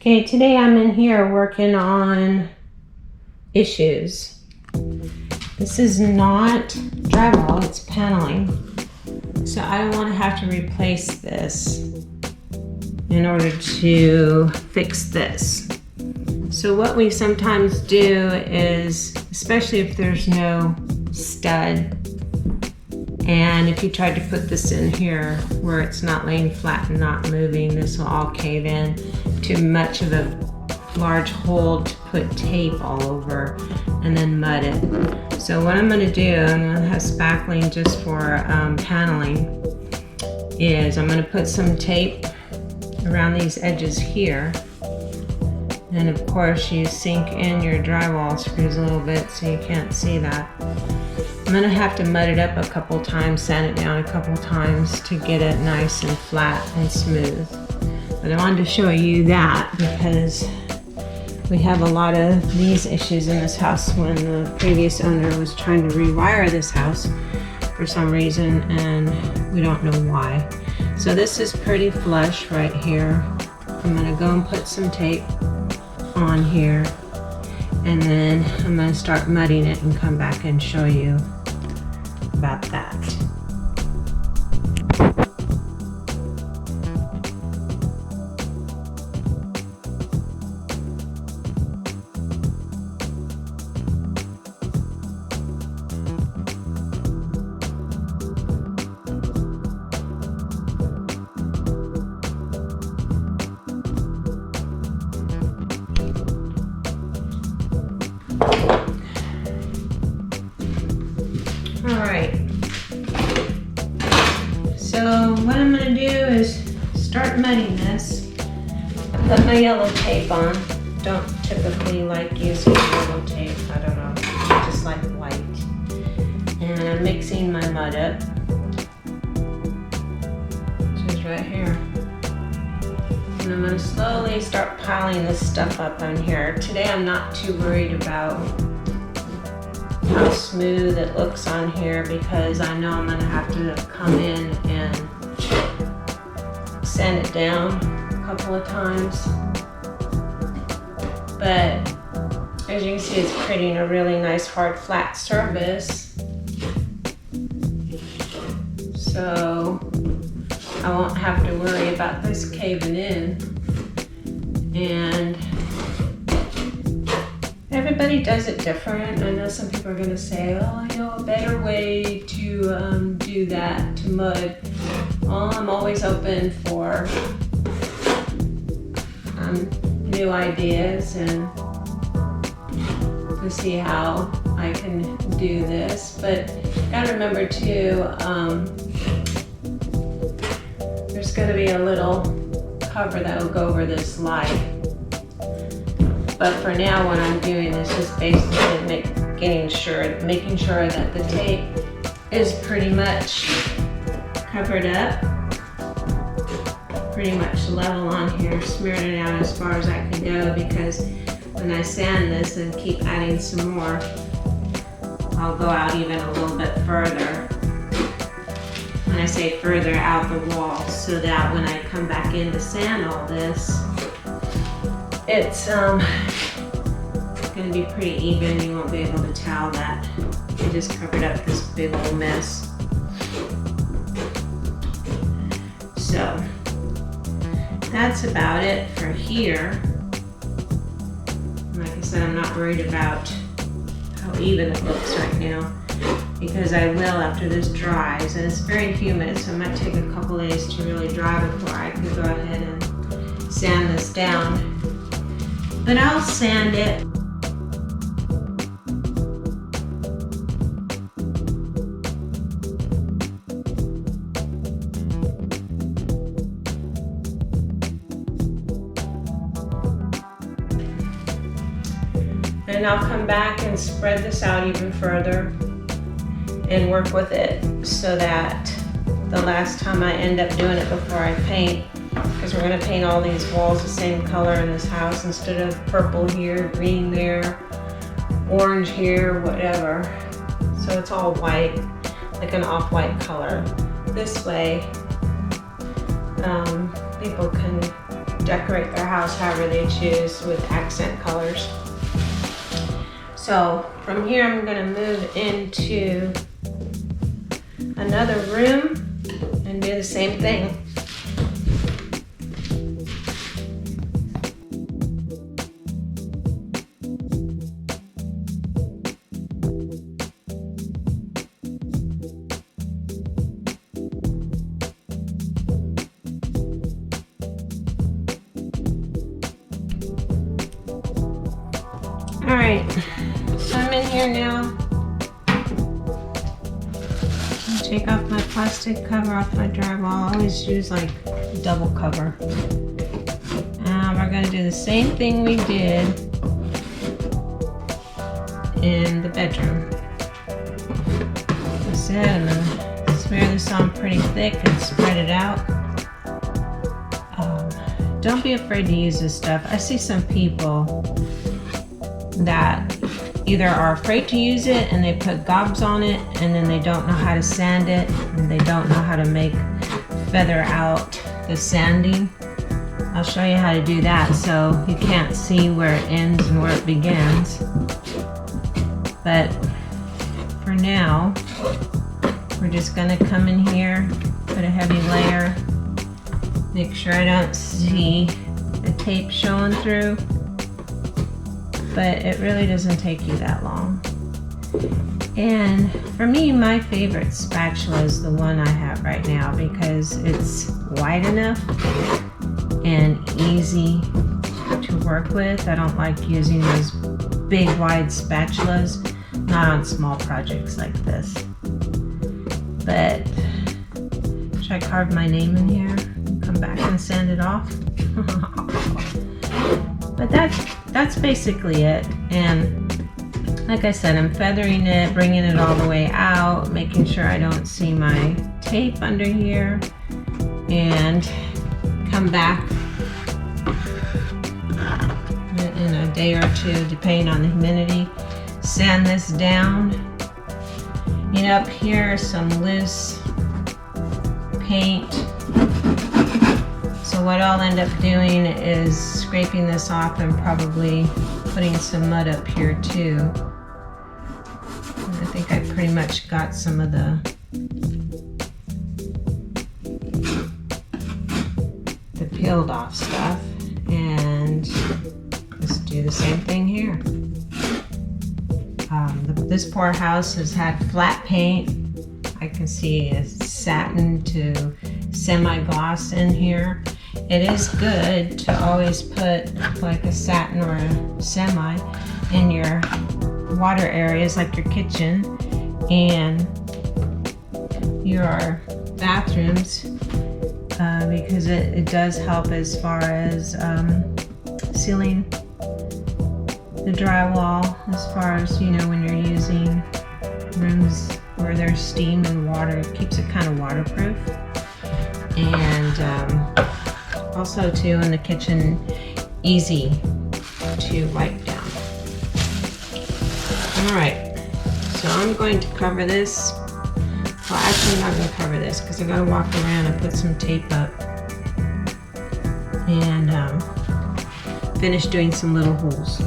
Okay, today I'm in here working on issues. This is not drywall, it's paneling. So I don't want to have to replace this in order to fix this. So what we sometimes do is, especially if there's no stud, and if you tried to put this in here where it's not laying flat and not moving, this will all cave in. Too much of a large hole to put tape all over and then mud it. So what I'm going to do, I'm going to have spackling just for paneling, is I'm going to put some tape around these edges here. And of course you sink in your drywall screws a little bit so you can't see that. I'm going to have to mud it up a couple times, sand it down a couple times to get it nice and flat and smooth. But I wanted to show you that because we have a lot of these issues in this house when the previous owner was trying to rewire this house for some reason and we don't know why. So this is pretty flush right here. I'm going to go and put some tape on here and then I'm going to start mudding it and come back and show you about that. Alright, so what I'm going to do is start mudding this. I put my yellow tape on. Don't typically like using yellow tape, I don't know, I just like white. And I'm mixing my mud up, which is right here. And I'm going to slowly start piling this stuff up on here. Today I'm not too worried about how smooth it looks on here because I know I'm going to have to come in and sand it down a couple of times. But as you can see, it's creating a really nice hard flat surface. So I won't have to worry about this caving in. And everybody does it different. I know some people are going to say, oh, I know a better way to do that, to mud. Well, I'm always open for new ideas and to see how I can do this. But you gotta remember too, there's going to be a little cover that will go over this light. But for now, what I'm doing is just basically making sure that the tape is pretty much covered up, pretty much level on here, smearing it out as far as I can go, because when I sand this and keep adding some more, I'll go out even a little bit further. When I say further, out the wall, so that when I come back in to sand all this, it's going to be pretty even. You won't be able to tell that I just covered up this big old mess. So that's about it for here. Like I said, I'm not worried about how even it looks right now because I will after this dries, and it's very humid, so it might take a couple days to really dry before I can go ahead and sand this down. But I'll sand it. And I'll come back and spread this out even further and work with it so that the last time I end up doing it before I paint, because we're going to paint all these walls the same color in this house instead of purple here, green there, orange here, whatever. So it's all white, like an off-white color. This way, people can decorate their house however they choose with accent colors. So from here, I'm gonna move into another room and do the same thing. All right, so I'm in here now. Take off my plastic cover off my drywall. I always use like double cover. We're gonna do the same thing we did in the bedroom. Like I said, I'm gonna smear this on pretty thick and spread it out. Don't be afraid to use this stuff. I see some people that either are afraid to use it and they put gobs on it and then they don't know how to sand it and they don't know how to feather out the sanding. I'll show you how to do that so you can't see where it ends and where it begins. But for now, we're just gonna come in here, put a heavy layer, make sure I don't see the tape showing through. But it really doesn't take you that long. And for me, my favorite spatula is the one I have right now because it's wide enough and easy to work with. I don't like using those big wide spatulas, not on small projects like this. But should I carve my name in here? Come back and sand it off? But that's basically it. And like I said, I'm feathering it, bringing it all the way out, making sure I don't see my tape under here, and come back in a day or two, depending on the humidity, sand this down. And up here, some loose paint. So what I'll end up doing is scraping this off and probably putting some mud up here too. And I think I pretty much got some of the peeled off stuff, and just do the same thing here. This poor house has had flat paint. I can see a satin to semi-gloss in here. It is good to always put like a satin or a semi in your water areas like your kitchen and your bathrooms because it does help as far as sealing the drywall, as far as, you know, when you're using rooms where there's steam and water, it keeps it kind of waterproof. And also too in the kitchen, easy to wipe down. All right, so I'm going to cover this. Well, actually I'm not going to cover this because I got to walk around and put some tape up and finish doing some little holes.